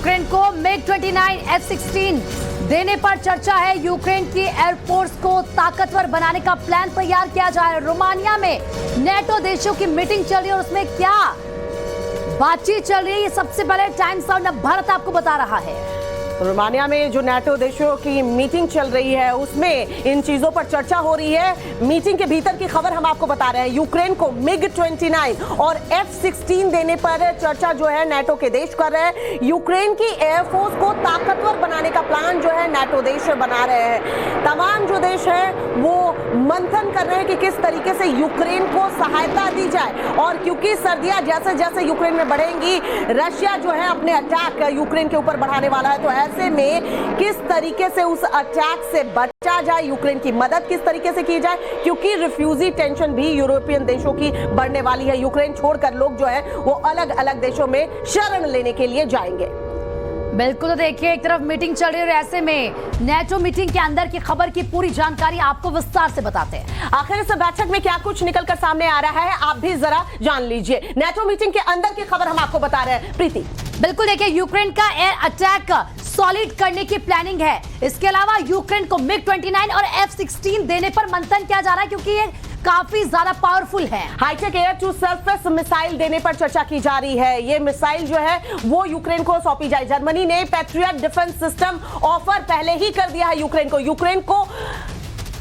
Ukraine को MiG-29 F-16 देने पर चर्चा है। यूक्रेन की एयरफोर्स को ताकतवर बनाने का प्लान तैयार किया जा रहा है। रोमानिया में नेटो देशों की मीटिंग चल रही है और उसमें क्या बातचीत चल रही है, ये सबसे पहले टाइम्स ऑफ भारत आपको बता रहा है। रोमानिया में जो नेटो देशों की मीटिंग चल रही है उसमें इन चीजों पर चर्चा हो रही है। मीटिंग के भीतर की खबर हम आपको बता रहे हैं। यूक्रेन को MiG-29 और F-16 देने पर चर्चा जो है नेटो के देश कर रहे हैं। यूक्रेन की एयरफोर्स को ताकतवर बनाने का प्लान जो है नेटो देश बना रहे हैं। तमाम जो देश है वो मंथन कर रहे हैं कि किस तरीके से यूक्रेन को सहायता दी जाए। और क्योंकि सर्दियां जैसे जैसे यूक्रेन में बढ़ेंगी, रशिया जो है अपने अटैक यूक्रेन के ऊपर बढ़ाने वाला है। तो ऐसे में किस तरीके से उस अटैक से बचा जाए, यूक्रेन की मदद किस तरीके से की जाए, क्योंकि रिफ्यूजी टेंशन भी यूरोपियन देशों की बढ़ने वाली है। यूक्रेन छोड़कर लोग जो है वो अलग अलग देशों में शरण लेने के लिए जाएंगे। बिल्कुल, तो देखिए एक तरफ मीटिंग चल रही है और ऐसे में नेटो मीटिंग के अंदर की खबर की पूरी जानकारी आपको विस्तार से बताते हैं। आखिर इस बैठक में क्या कुछ निकलकर सामने आ रहा है, आप भी जरा जान लीजिए। नेटो मीटिंग के अंदर की खबर हम आपको बता रहे हैं। प्रीति, बिल्कुल देखिए, यूक्रेन का एयर अटैक सॉलिड करने की प्लानिंग है। इसके अलावा यूक्रेन को MiG-29 और F-16 देने पर मंथन किया जा रहा है क्योंकि ये काफी ज्यादा पावरफुल है। Hitech air to surface missile देने पर चर्चा की जा रही है। ये मिसाइल जो है वो यूक्रेन को सौंपी जाए। जर्मनी ने पैट्रियट डिफेंस सिस्टम ऑफर पहले ही कर दिया है यूक्रेन को। यूक्रेन को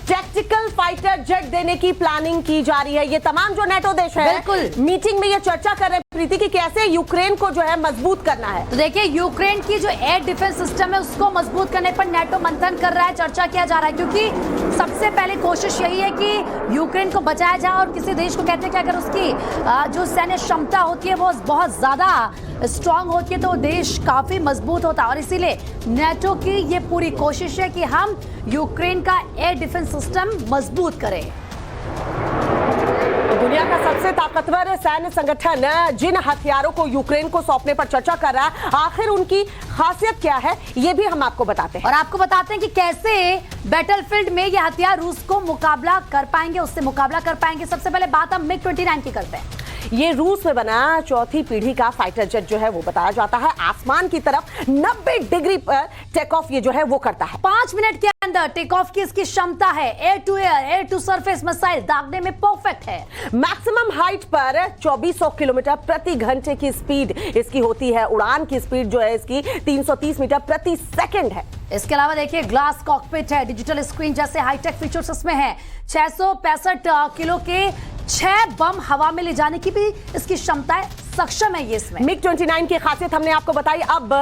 टैक्टिकल फाइटर जेट देने की प्लानिंग की जा रही है। ये तमाम जो नेटो देश है बिल्कुल मीटिंग में ये चर्चा कर रहे हैं प्रीति की कैसे यूक्रेन को जो है मजबूत करना है। तो देखिए, यूक्रेन की जो एयर डिफेंस सिस्टम है उसको मजबूत करने पर नेटो मंथन कर रहा है, चर्चा किया जा रहा है। क्योंकि सबसे पहले कोशिश यही है कि यूक्रेन को बचाया जाए और किसी देश को कहते हैं कि अगर उसकी जो सैन्य क्षमता होती है वो बहुत ज्यादा स्ट्रांग होती है तो देश काफी मजबूत होता है। और इसीलिए नेटो की ये पूरी कोशिश है कि हम यूक्रेन का एयर डिफेंस सिस्टम मजबूत करें। दुनिया का सबसे ताकतवर सैन्य संगठन जिन हथियारों को यूक्रेन को सौंपने पर चर्चा कर रहा है, आखिर उनकी खासियत क्या है ये भी हम आपको बताते हैं। और आपको बताते हैं कि कैसे बैटलफील्ड में ये हथियार रूस को मुकाबला कर पाएंगे, उससे मुकाबला कर पाएंगे। सबसे पहले बात हम MiG-29 की करते हैं। ये रूस में बना चौथी पीढ़ी का फाइटर जेट जो है वो बताया जाता है आसमान की तरफ 90 डिग्री पर टेक ऑफ ये जो है वो करता है। 5 मिनट के अंदर टेक ऑफ की इसकी क्षमता है। एयर टू सरफेस मिसाइल दागने में परफेक्ट है। मैक्सिमम हाइट पर 2400 किलोमीटर प्रति घंटे की स्पीड इसकी होती है। उड़ान की स्पीड जो है इसकी 330 मीटर प्रति सेकंड है। इसके अलावा देखिए ग्लास कॉकपिट है, डिजिटल स्क्रीन जैसे हाईटेक फीचर्स इसमें है। 665 किलो के 6 बम हवा में ले जाने की भी इसकी क्षमता सक्षम है। ये इसमें MiG-29 की खासियत हमने आपको बताई। अब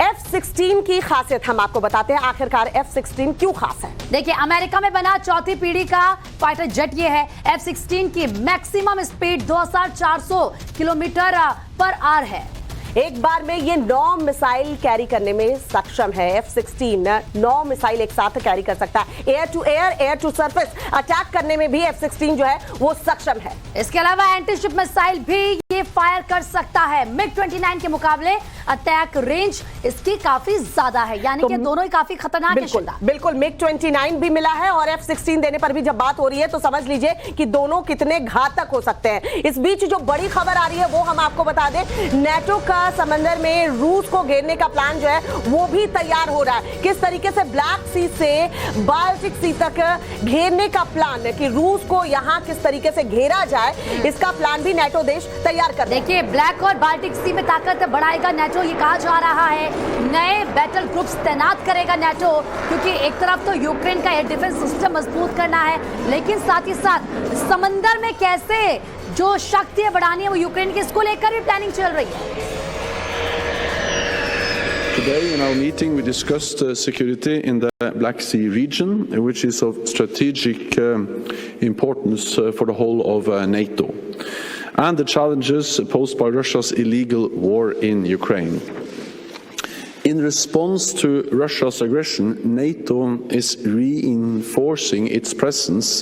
F-16 की खासियत हम आपको बताते हैं। आखिरकार F-16 क्यों खास है? देखिए, अमेरिका में बना चौथी पीढ़ी का फाइटर जेट ये है। F-16 की maximum speed 2400 kilometre per hour है। एक बार में ये 9 मिसाइल कैरी करने में सक्षम है। F-16 9 मिसाइल एक साथ कैरी कर सकता है। एयर टू सरफेस अटैक करने में भी F-16 जो है वो सक्षम है। इसके अलावा एंटी शिप मिसाइल भी ये फायर कर सकता है। MiG-29 के मुकाबले अटैक रेंज इसकी काफी ज्यादा है, यानी कि दोनों ही काफी खतरनाक है। बिल्कुल MiG-29 भी मिला है और F-16 देने पर भी जब बात हो रही है तो समझ लीजिए कि दोनों कितने घातक हो सकते हैं। इस बीच जो बड़ी खबर आ रही है वो हम आपको बता दें। नेटो का समंदर में रूस को घेरने का प्लान जो है वो भी तैयार हो रहा है। किस तरीके से ब्लैक सी से बाल्टिक सी तक घेरने का प्लान, कि रूस को यहां किस तरीके से घेरा जाए, इसका प्लान भी नेटो देश तैयार कर रहे हैं। देखिए, ब्लैक और बाल्टिक सी में ताकत बढ़ाएगा नेटो, ये कहा जा रहा है। नए बैटल ग्रुप्स तैनात करेगा नेटो, क्योंकि एक तरफ तो यूक्रेन का एयर डिफेंस सिस्टम मजबूत करना है, लेकिन साथ ही साथ समंदर में कैसे जो शक्ति बढ़ानी है वो यूक्रेन की, इसको लेकर भी प्लानिंग चल रही है। Today in our meeting we discussed security in the Black Sea region, which is of strategic importance for the whole of NATO, and the challenges posed by Russia's illegal war in Ukraine. In response to Russia's aggression, NATO is reinforcing its presence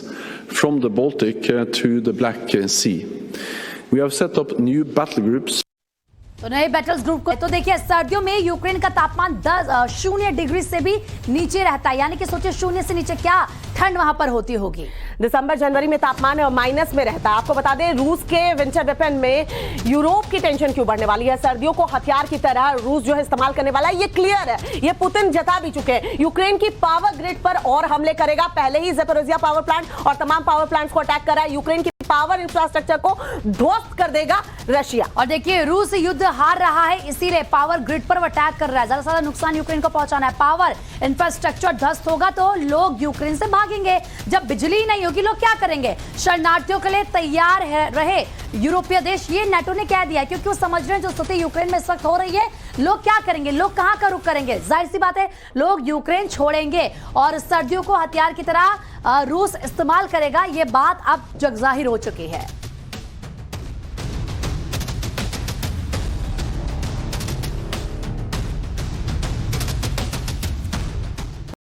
from the Baltic to the Black Sea. We have set up new battle groups. तो नए battles group को तो देखिए, सर्दियों में Ukraine का तापमान 0 degree से भी नीचे रहता है, यानी कि सोचिए 0 से नीचे क्या ठंड वहां पर होती होगी। दिसंबर जनवरी में तापमान माइनस में रहता है। आपको बता दें, रूस के विंटर वेपन में यूरोप की टेंशन क्यों बढ़ने वाली है। सर्दियों को हथियार की तरह रूस जो है इस्तेमाल करने वाला है, ये क्लियर है, ये पुतिन जता भी चुके हैं। यूक्रेन की पावर ग्रिड पर और हमले करेगा। पहले ही ज़ैपोरिज़िया पावर प्लांट और तमाम पावर प्लांट्स को अटैक कर रहा है। यूक्रेन की पावर इंफ्रास्ट्रक्चर को ध्वस्त कर देगा रशिया। और देखिए, रूस युद्ध हार रहा है, इसीलिए पावर ग्रिड पर वो अटैक कर रहा है। ज्यादा से ज्यादा नुकसान यूक्रेन को पहुंचाना है। पावर इंफ्रास्ट्रक्चर ध्वस्त होगा तो लोग यूक्रेन से भागेंगे। जब बिजली नहीं होगी, लोग क्या करेंगे? शरणार्थियों के लिए तैयार रहे यूरोपीय देश, ये नेटो ने कह दिया है, क्योंकि वो समझ रहे हैं जो स्थिति यूक्रेन में इस वक्त हो रही है, लोग क्या करेंगे, लोग कहां का रुख करेंगे? जाहिर सी बात है, लोग यूक्रेन छोड़ेंगे और सर्दियों को हथियार की तरह रूस इस्तेमाल करेगा। ये बात अब जगजाहिर हो चुकी है।